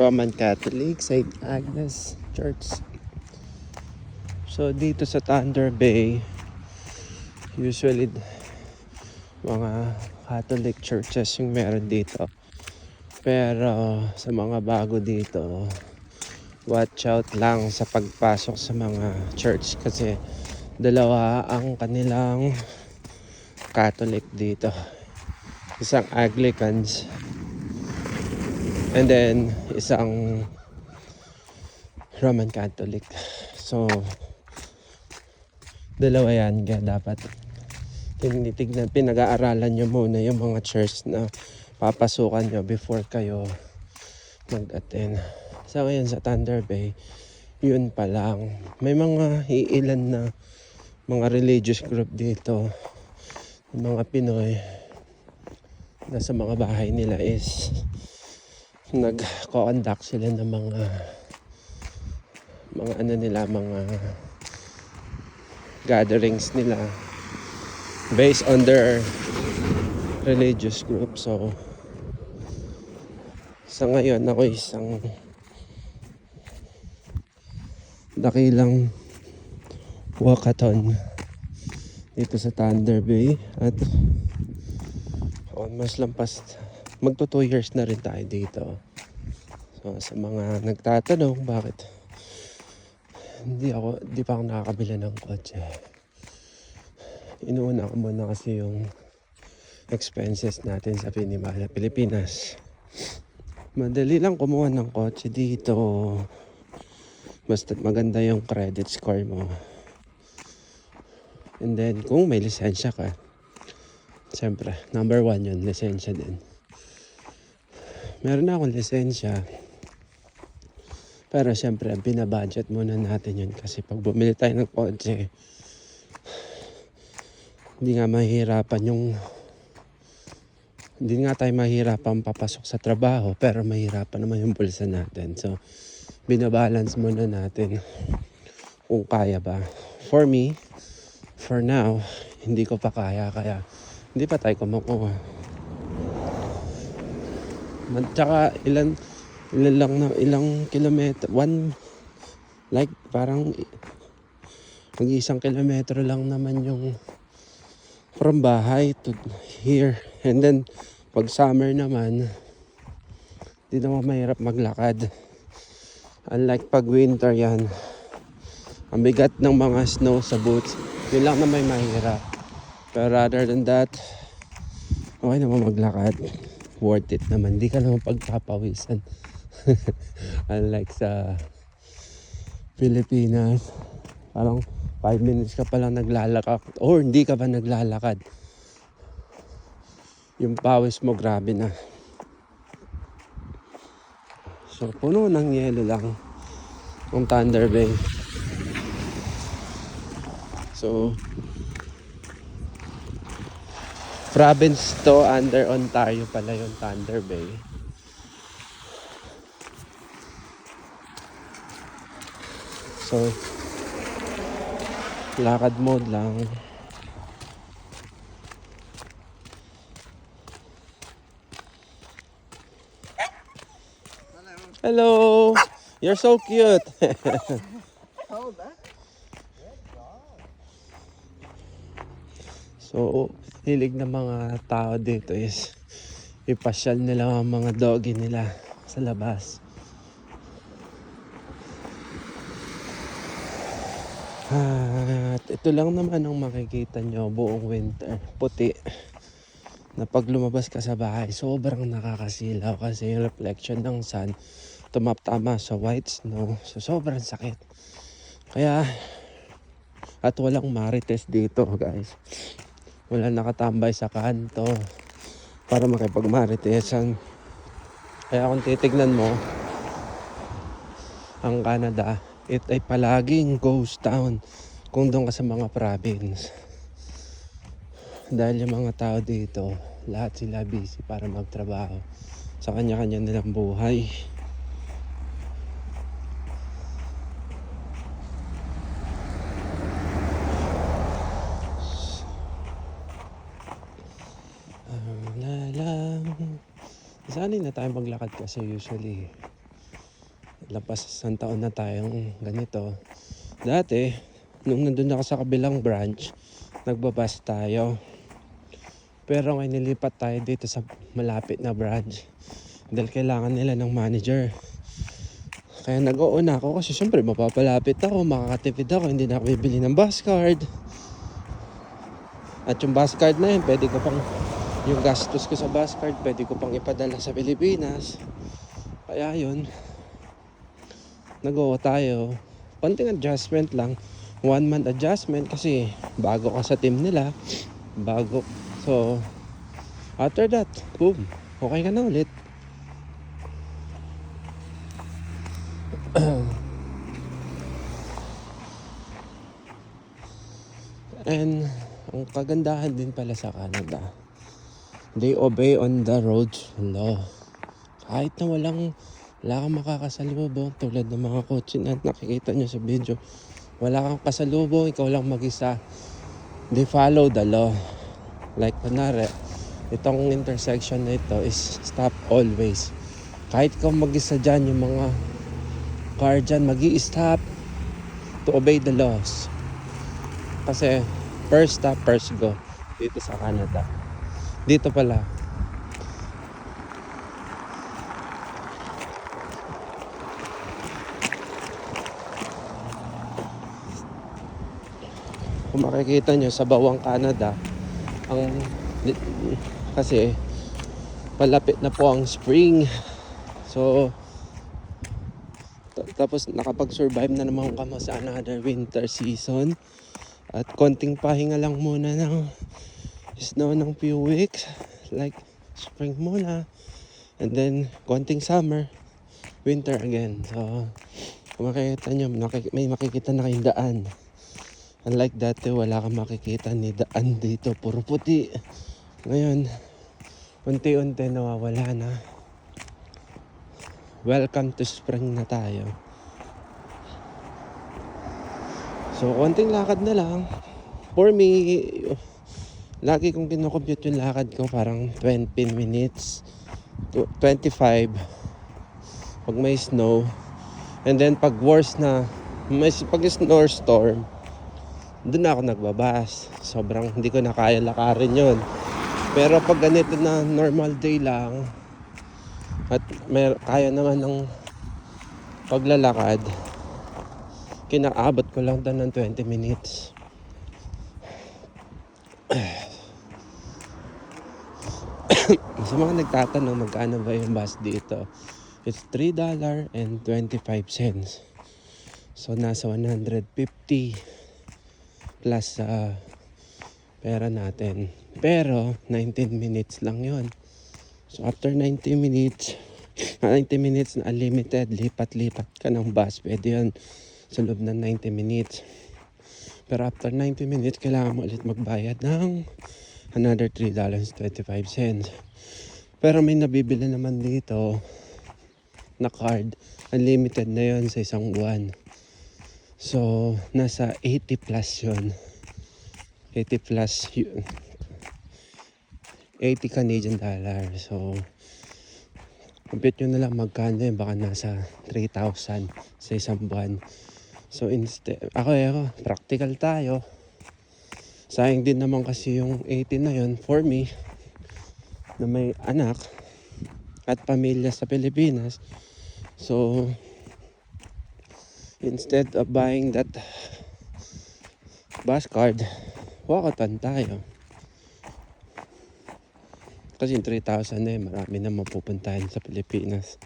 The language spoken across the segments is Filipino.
Roman Catholic, St. Agnes Church. So dito sa Thunder Bay, usually mga Catholic churches yung meron dito. Pero sa mga bago dito, watch out lang sa pagpasok sa mga church kasi dalawa ang kanilang Catholic dito. Isang Anglicans and then isang Roman Catholic. So dalawa yan, kaya dapat tinitignan, pinag-aaralan nyo muna yung mga church na papasukan nyo before kayo mag-attend. So ngayon sa Thunder Bay, yun pa lang. May mga iilan na mga religious group dito, yung mga Pinoy na sa mga bahay nila is nag-conduct sila ng mga ano nila, mga gatherings nila based on their religious group. So sa ngayon ako isang dakilang walkathon dito sa Thunder Bay at almost lampas magto 2 years na rin tayo dito. So sa mga nagtatanong bakit hindi pa ako nakakabila ng kotse, inuuna ko muna kasi yung expenses natin sa Pilipinas. Madali lang kumuha ng kotse dito basta maganda yung credit score mo, and then kung may lisensya ka, siyempre number 1 yun, lisensya din. Meron na akong lisensya, pero siyempre binabudget muna natin yun kasi pag bumili tayo ng kotse, hindi nga tayo mahirapan papasok sa trabaho, pero mahirapan naman yung bulsa natin. So binabalance muna natin kung kaya ba. For me, for now, hindi ko pa kaya, kaya hindi pa tayo kumukuha. Tsaka ilang kilometro, parang mag-1 kilometro lang naman yung from bahay to here. And then pag summer naman, di naman mahirap maglakad. Unlike pag winter, yan ang bigat ng mga snow sa boots, yun lang na may mahirap. Pero rather than that, okay naman maglakad, worth it naman, di ka naman pagpapawisan. Unlike sa Pilipinas, parang 5 minutes ka pa lang naglalakad or hindi ka pa naglalakad, yung pawis mo grabe na. So puno ng yelo lang ang Thunder Bay. So province to, under Ontario pala yung Thunder Bay. So lakad mode lang. Hello, you're so cute. So hilig ng mga tao dito is ipasyal nila ang mga doggy nila sa labas. At ito lang naman ang makikita nyo buong winter, puti, na pag lumabas ka sa bahay sobrang nakakasilaw kasi yung reflection ng sun tumaptama sa white snow. So sobrang sakit. Kaya at walang marites dito, guys. Wala nakatambay sa kanto para makipagmaritesan. Kaya kung titignan mo, ang Canada, it ay palaging ghost town kung doon ka sa mga province. Dahil yung mga tao dito, lahat sila busy para magtrabaho sa kanya-kanya nilang buhay. Sanay na tayo maglakad kasi usually Lapas isang taon na tayong ganito. Dati, nung nandun ako sa kabilang branch, nagbabas tayo. Pero ngayon nilipat tayo dito sa malapit na branch. Dahil kailangan nila ng manager. Kaya nag-uuna ako kasi syempre mapapalapit ako, makakatipid ako, hindi na ako bibili ng bus card. At yung bus card na yun, pwede ko pang, yung gastos ko sa bus card, pwede ko pang ipadala sa Pilipinas. Kaya yun, nag-o tayo. Konting adjustment lang. 1 month adjustment kasi bago ka sa team nila. Bago. So, after that, boom, okay ka na ulit. And ang kagandahan din pala sa Canada, they obey on the road law. Kahit na wala kang makakasalubong tulad ng mga kotse na nakikita nyo sa video, wala kang kasalubong, ikaw lang mag-isa. They follow the law. Like kunwari, itong intersection na ito is stop always. Kahit ikaw mag-isa dyan, yung mga car dyan mag-i-stop to obey the laws. Kasi first stop, first go dito sa Canada. Dito pala, kung makikita nyo sa bawang Canada, kasi palapit na po ang spring. So tapos nakapag-survive na naman kami sa another winter season. At konting pahinga lang muna ng snow ng few weeks. Like spring muna. And then konting summer. Winter again. So kung makikita nyo, may makikita na kayong daan. Unlike dati, wala kang makikita ni daan dito. Puro puti. Ngayon, unti-unti nawawala na. Welcome to spring na tayo. So, konting lakad na lang. For me, lagi kong kinocompute yung lakad ko. Parang 20 minutes. 25. Pag may snow. And then, pag worse na, pag snowstorm, doon ako nagbabas. Sobrang hindi ko na kaya lakarin yun. Pero pag ganito na normal day lang, at kaya naman ng paglalakad, kinaabot ko lang doon ng 20 minutes. Sa mga nagtatanong magkano ba yung bus dito, it's $3.25. So nasa 150 plus sa pera natin. Pero 19 minutes lang yon. So after 90 minutes na unlimited, lipat-lipat ka ng bus. Pwede yun sa loob ng 90 minutes. Pero after 90 minutes, kailangan mo ulit magbayad ng another $3.25. Pero may nabibili naman dito na card. Unlimited na yun sa isang buwan. So, nasa 80 plus yun. 80 plus 80 Canadian dollar. So, compute nyo na lang magkano yun. Baka nasa 3,000 sa isang buwan. So, instead, ako, practical tayo. Sayang din naman kasi yung 80 na yun for me na may anak at pamilya sa Pilipinas. So, instead of buying that bus card, walkatan tayo. Kasi yung 3,000 na marami na mapupuntahan sa Pilipinas.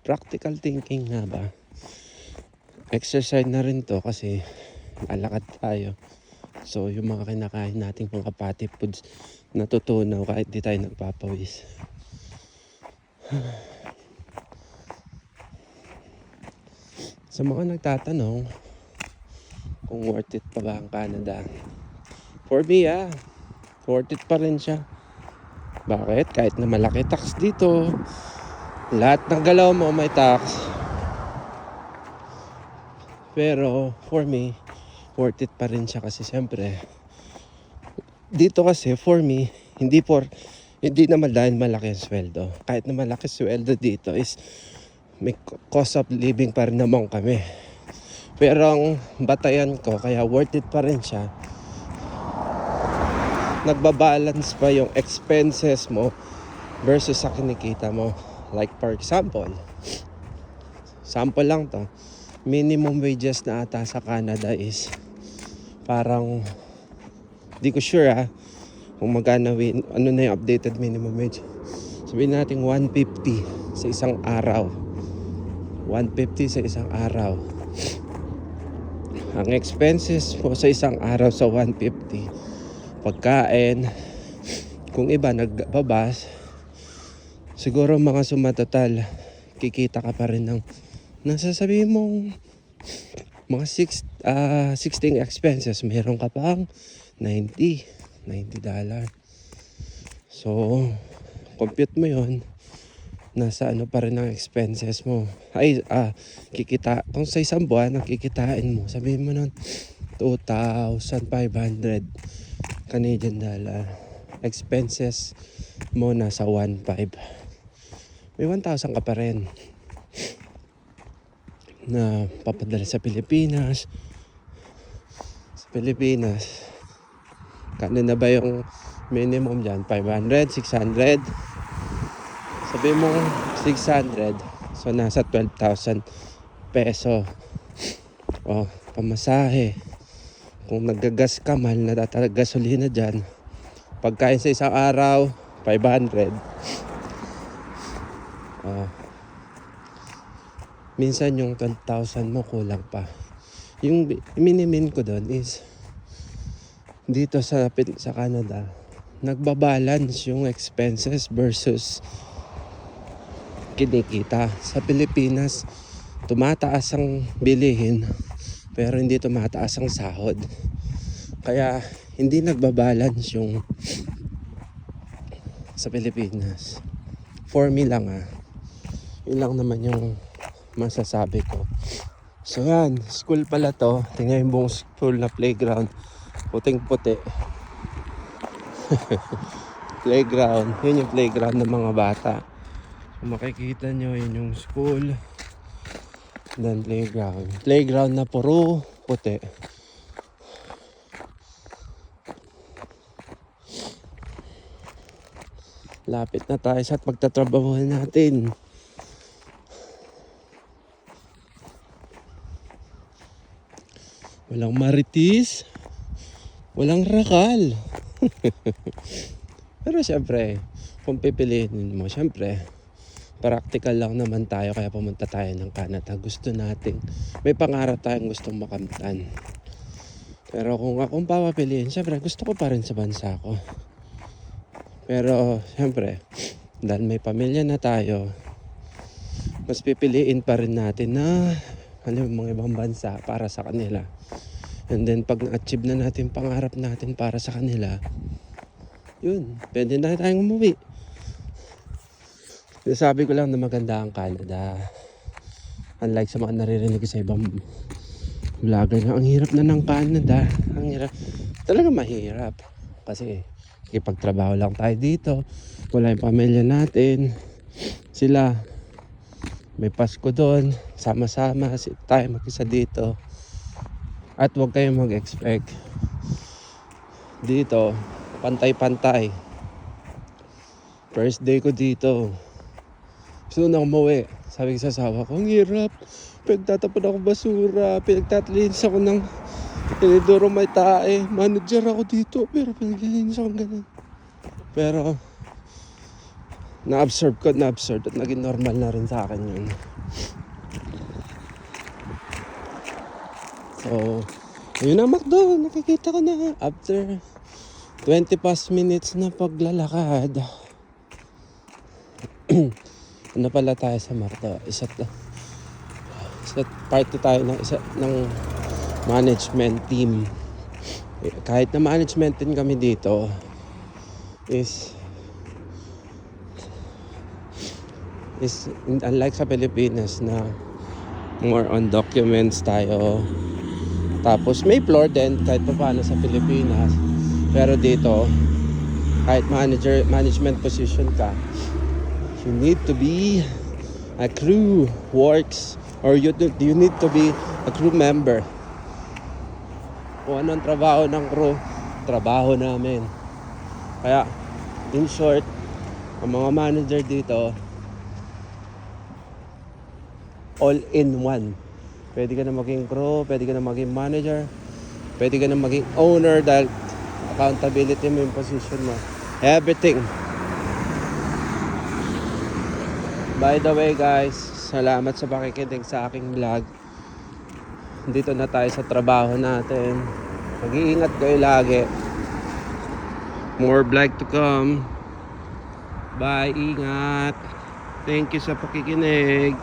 Practical thinking nga ba? Exercise na rin to kasi lalakad tayo. So yung mga kinakain nating mga party foods natutunaw kahit di tayo nagpapawis. Sa mga nagtatanong kung worth it pa ba ang Canada, for me worth it pa rin siya. Bakit? Kahit na malaki tax dito, lahat ng galaw mo may tax. Pero for me, worth it pa rin siya kasi siyempre dito kasi for me, hindi naman dahil malaki ang sweldo. Kahit na malaki sweldo dito is may cost of living pa rin naman kami. Pero ang batayan ko, kaya worth it pa rin siya, nagbabalance pa yung expenses mo versus sa kinikita mo. Like for example, sample lang to, minimum wages na ata sa Canada is parang, di ko sure kung magkano, ano na yung updated minimum wage. Sabihin natin 150 sa isang araw. 150 sa isang araw. Ang expenses po sa isang araw sa 150, pagkain, kung iba nagbabas, siguro mga sumatotal, kikita ka pa rin ng nasasabihin mong mga 16 expenses. Meron ka pang $90. So, compute mo yon, nasa ano pa rin ang expenses mo. Kikita, kung sa isang buwan ang kikitain mo, sabihin mo nun 2,500 Canadian dollar. Expenses mo nasa 1,500. May 1,000 ka pa rin na papadala sa Pilipinas. Sa Pilipinas, kano na ba yung minimum dyan? 500, 600. Sabi mo 600, so nasa 12,000 peso. O, pamasahe. Kung naggagas ka, mahal na talaga gasolina dyan. Pagkain sa isang araw, 500. Minsan yung 12,000 mo kulang pa. Yung minimin ko doon is, dito sa Canada, nagbabalance yung expenses versus kinikita. Sa Pilipinas, tumataas ang bilihin pero hindi tumataas ang sahod. Kaya hindi nagbabalance yung sa Pilipinas. For me lang yun lang naman yung masasabi ko. So yan, school pala to. Tingnan yung buong school na playground, puting puti. Playground, yun yung playground ng mga bata. Kung makikita nyo, yun yung school. Then playground. Playground na puro puti. Lapit na tayo sa pagtatrabahuhan natin. Walang maritis, walang rakal. Pero syempre, kung pipiliin mo, syempre practical lang naman tayo, kaya pumunta tayo ng Canada. Gusto natin, may pangarap tayong gustong makamtan. Pero kung akong papapiliin, syempre gusto ko pa rin sa bansa ko. Pero syempre, dahil may pamilya na tayo, mas pipiliin pa rin natin na mga ibang bansa para sa kanila. And then pag na-achieve na natin pangarap natin para sa kanila, yun, pwede na tayong umuwi. Sabi ko lang na maganda ang Canada. Unlike sa mga naririnig sa ibang vlogger na ang hirap na ng Canada. Ang hirap. Talaga mahirap. Kasi kikipagtrabaho lang tayo dito. Wala yung pamilya natin. Sila, may Pasko doon. Sama-sama tayo mag-isa dito. At huwag kayong mag-expect. Dito, pantay-pantay. First day ko dito, gusto na umuwi. Sabi ko sa asawa ko, ang hirap. Pinagtatapon ako basura. Pinagtatalinis ako ng tinidoro may tae. Manager ako dito. Pero pinaglilinis ako ganun. Pero na-absorb at naging normal na rin sa akin yun. So, ayun na McDo. Nakikita ko na after 20 plus minutes na paglalakad. Ano pala tayo sa McDo? Isa part tayo ng management team. Kahit na management din kami dito, is unlike sa Pilipinas na more on documents tayo. Tapos may floor din kahit pa paano sa Pilipinas. Pero dito, kahit management position ka, you need to be a crew works, or you need to be a crew member. Kung anong trabaho ng crew, trabaho namin. Kaya, in short, ang mga manager dito, all in one. Pwede ka na maging crew, pwede ka na maging manager, pwede ka na maging owner dahil accountability mo yung position mo. Everything. By the way guys, salamat sa pakikinig sa aking vlog. Dito na tayo sa trabaho natin. Mag-iingat kayo lagi. More vlog to come. Bye, ingat. Thank you sa pakikinig.